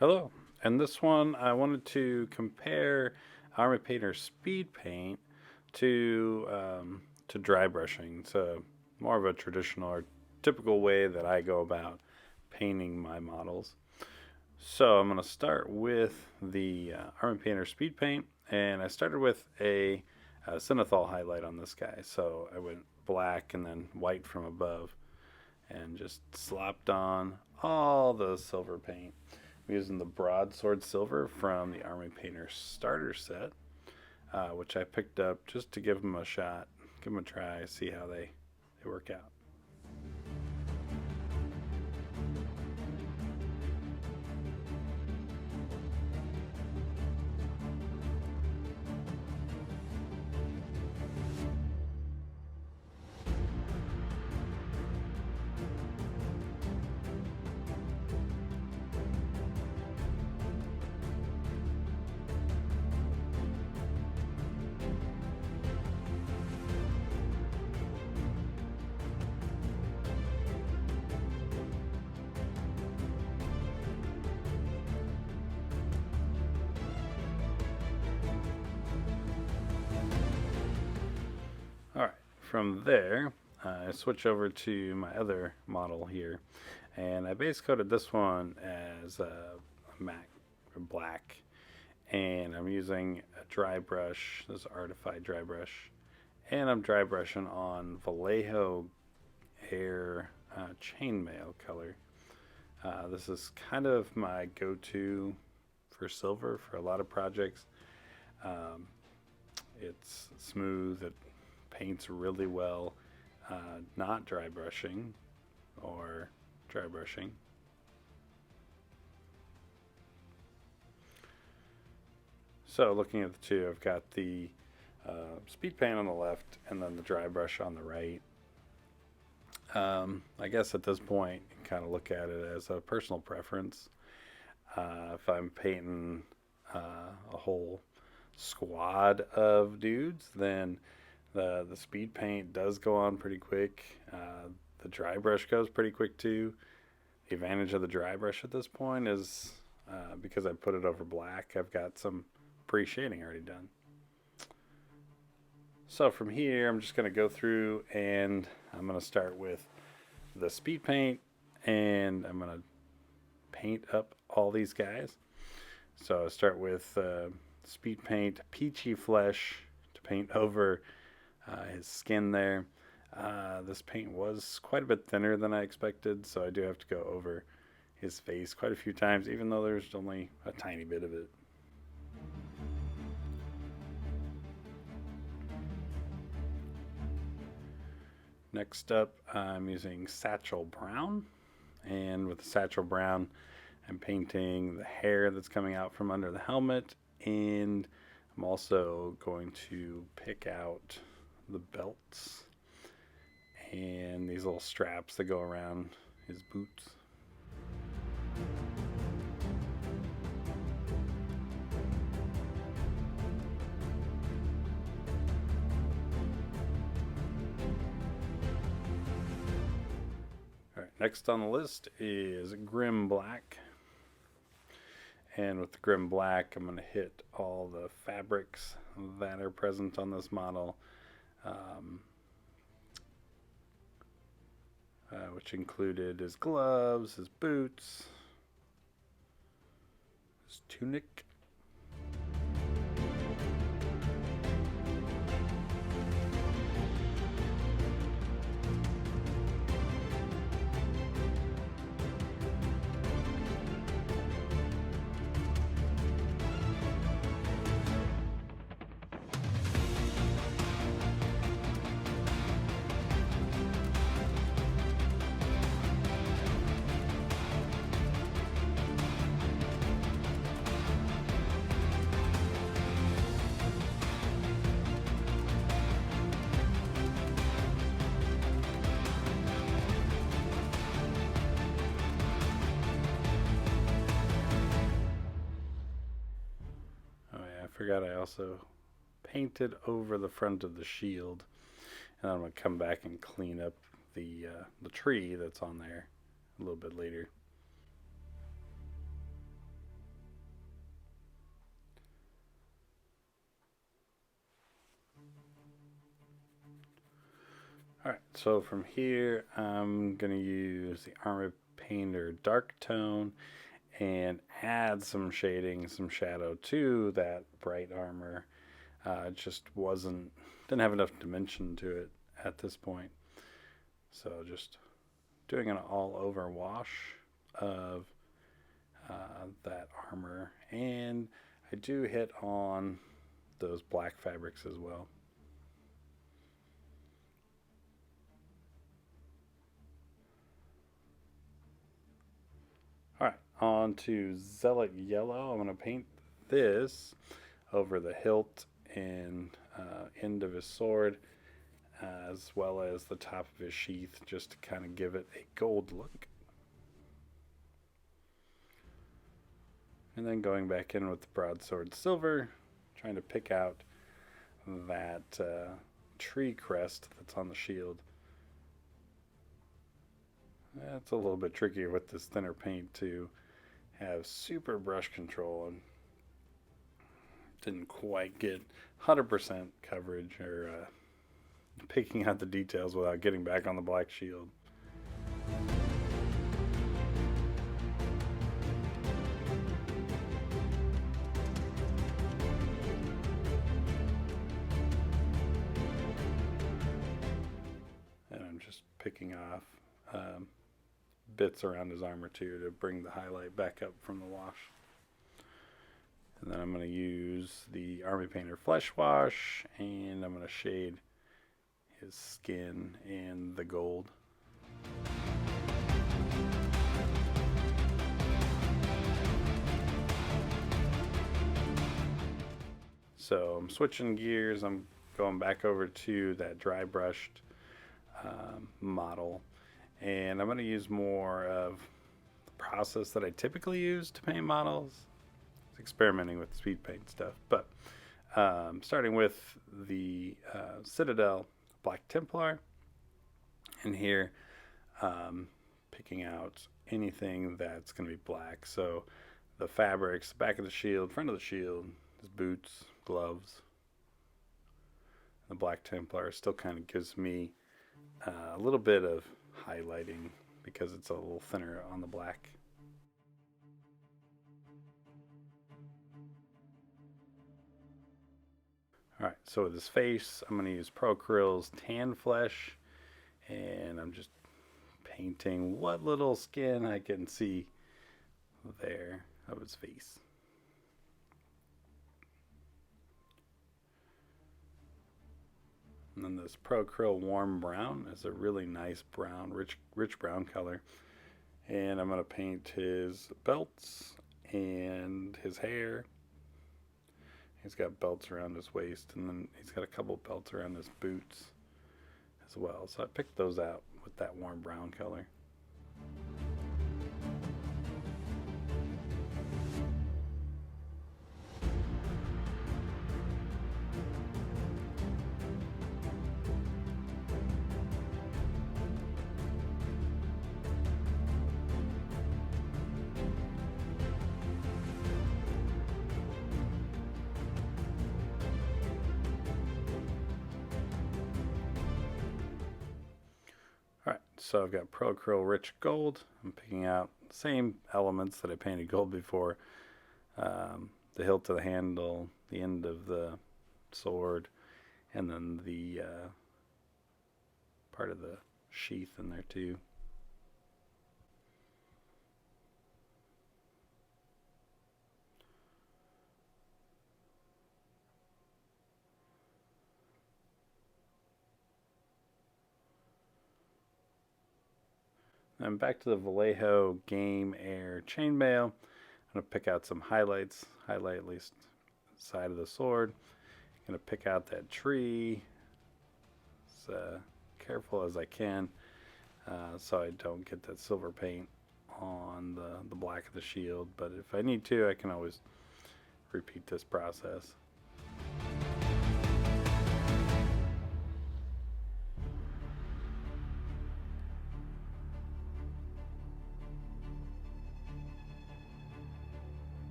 Hello. And this one, I wanted to compare Army Painter Speed Paint to dry brushing. It's more of a traditional or typical way that I go about painting my models. So I'm going to start with the Army Painter Speed Paint, and I started with a synthol highlight on this guy. So I went black and then white from above, and just slopped on all the silver paint. I'm using the broadsword silver from the Army Painter starter set, which I picked up just to give them a shot, give them a try, see how they work out. All right, from there, I switch over to my other model here, and I base coated this one as a matte black, and I'm using a dry brush, this Artify Dry Brush, and I'm dry brushing on Vallejo Air chainmail color. This is kind of my go-to for silver for a lot of projects. Um, it's smooth, it paints really well, not dry brushing or dry brushing. So looking at the two, I've got the speed paint on the left and then the dry brush on the right. I guess at this point, you can kind of look at it as a personal preference. If I'm painting a whole squad of dudes, then the speed paint does go on pretty quick. The dry brush goes pretty quick too. The advantage of the dry brush at this point is because I put it over black, I've got some pre shading already done. So from here, I'm just going to go through and I'm going to start with the speed paint and I'm going to paint up all these guys. So I start with speed paint Peachy Flesh to paint over his skin there. This paint was quite a bit thinner than I expected, so I do have to go over his face quite a few times, even though there's only a tiny bit of it. Next up, I'm using Satchel Brown, and with the Satchel Brown, I'm painting the hair that's coming out from under the helmet, and I'm also going to pick out the belts and these little straps that go around his boots. All right, next on the list is Grim Black. And with the Grim Black, I'm going to hit all the fabrics that are present on this model, which included his gloves, his boots, his tunic. Forgot I also painted over the front of the shield, and I'm going to come back and clean up the tree that's on there a little bit later. Alright, so from here I'm going to use the Armor Painter Dark Tone and add some shading, some shadow to that bright armor. It just didn't have enough dimension to it at this point. So just doing an all over wash of that armor. And I do hit on those black fabrics as well. Alright, on to Zealot Yellow. I'm going to paint this over the hilt and end of his sword, as well as the top of his sheath, just to kind of give it a gold look. And then going back in with the broadsword silver, trying to pick out that tree crest that's on the shield. It's a little bit trickier with this thinner paint to have super brush control, and didn't quite get 100% coverage or picking out the details without getting back on the black shield. And I'm just picking off bits around his armor too to bring the highlight back up from the wash. And then I'm going to use the Army Painter Flesh Wash, and I'm going to shade his skin and the gold. So I'm switching gears. I'm going back over to that dry brushed model, and I'm going to use more of the process that I typically use to paint models. Experimenting with speed paint stuff, but starting with the Citadel Black Templar, and here picking out anything that's going to be black. So the fabrics, back of the shield, front of the shield, his boots, gloves. The Black Templar still kind of gives me a little bit of highlighting because it's a little thinner on the black. Alright, so with his face, I'm going to use Pro Acryl's Tan Flesh, and I'm just painting what little skin I can see there of his face. And then this Pro Acryl Warm Brown is a really nice brown, rich brown color. And I'm going to paint his belts and his hair. He's got belts around his waist, and then he's got a couple belts around his boots as well. So I picked those out with that warm brown color. Alright, so I've got Pro Acryl Rich Gold. I'm picking out the same elements that I painted gold before. The hilt of the handle, the end of the sword, and then the part of the sheath in there too. And back to the Vallejo Game Air chainmail. I'm going to pick out some highlights, highlight at least the side of the sword. I'm going to pick out that tree as careful as I can so I don't get that silver paint on the black of the shield. But if I need to, I can always repeat this process.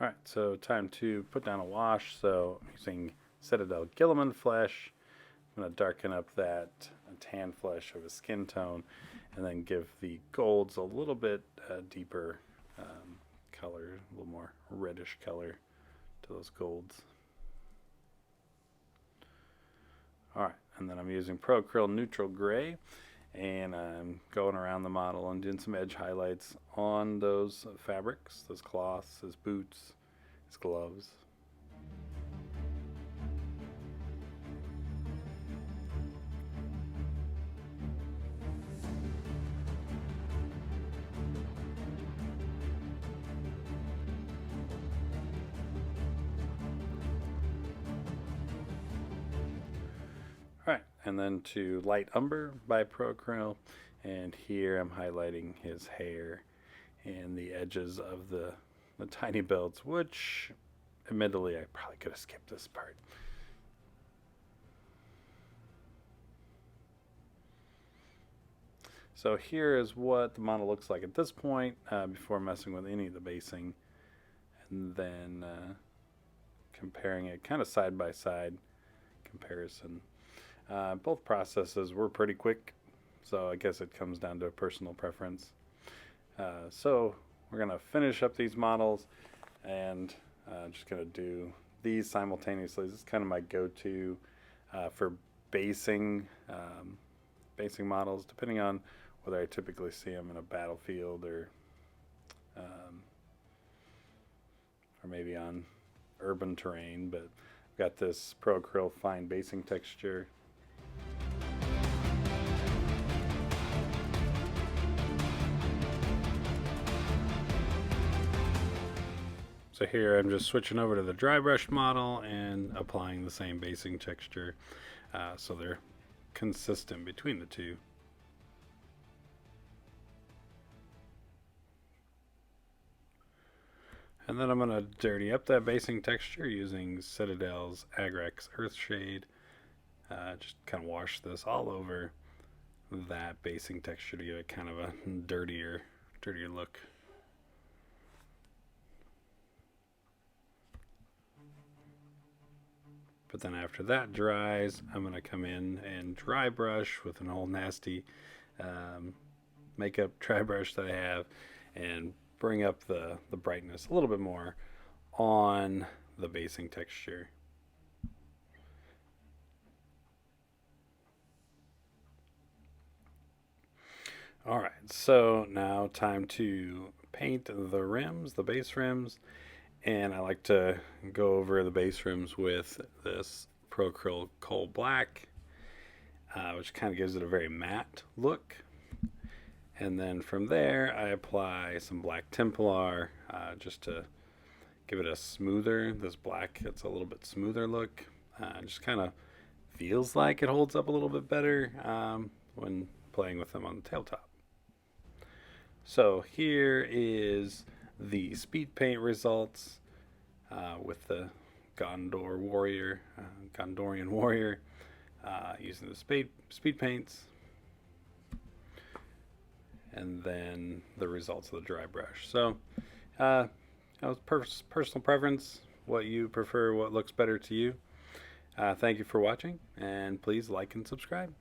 Alright, so time to put down a wash. So I'm using Citadel Gilliman flesh. I'm going to darken up that tan flesh of a skin tone and then give the golds a little bit deeper color, a little more reddish color to those golds. Alright, and then I'm using Pro Acryl Neutral Gray, and I'm going around the model and doing some edge highlights on those fabrics, those cloths, his boots, his gloves. Alright, and then to Light Umber by Pro Acryl, and here I'm highlighting his hair and the edges of the tiny belts, which admittedly I probably could have skipped this part. So here is what the model looks like at this point before messing with any of the basing, and then comparing it kind of side by side comparison. Both processes were pretty quick, so I guess it comes down to a personal preference. So we're going to finish up these models, and just going to do these simultaneously. This is kind of my go-to for basing models, depending on whether I typically see them in a battlefield or maybe on urban terrain. But I've got this Pro Acryl fine basing texture. So here I'm just switching over to the dry brush model and applying the same basing texture so they're consistent between the two. And then I'm going to dirty up that basing texture using Citadel's Agrax Earthshade. Just kind of wash this all over that basing texture to give it kind of a dirtier look. But then after that dries, I'm going to come in and dry brush with an old nasty makeup dry brush that I have and bring up the brightness a little bit more on the basing texture. Alright, so now time to paint the rims, the base rims. And I like to go over the base rims with this Pro Acryl Coal Black, which kind of gives it a very matte look. And then from there, I apply some black Templar just to give it a smoother, this black, it's a little bit smoother look. Just kind of feels like it holds up a little bit better when playing with them on the tabletop. So here is the speed paint results with the Gondorian Warrior using the speed paints, and then the results of the dry brush. So that was personal preference, what you prefer, what looks better to you. Thank you for watching, and please like and subscribe.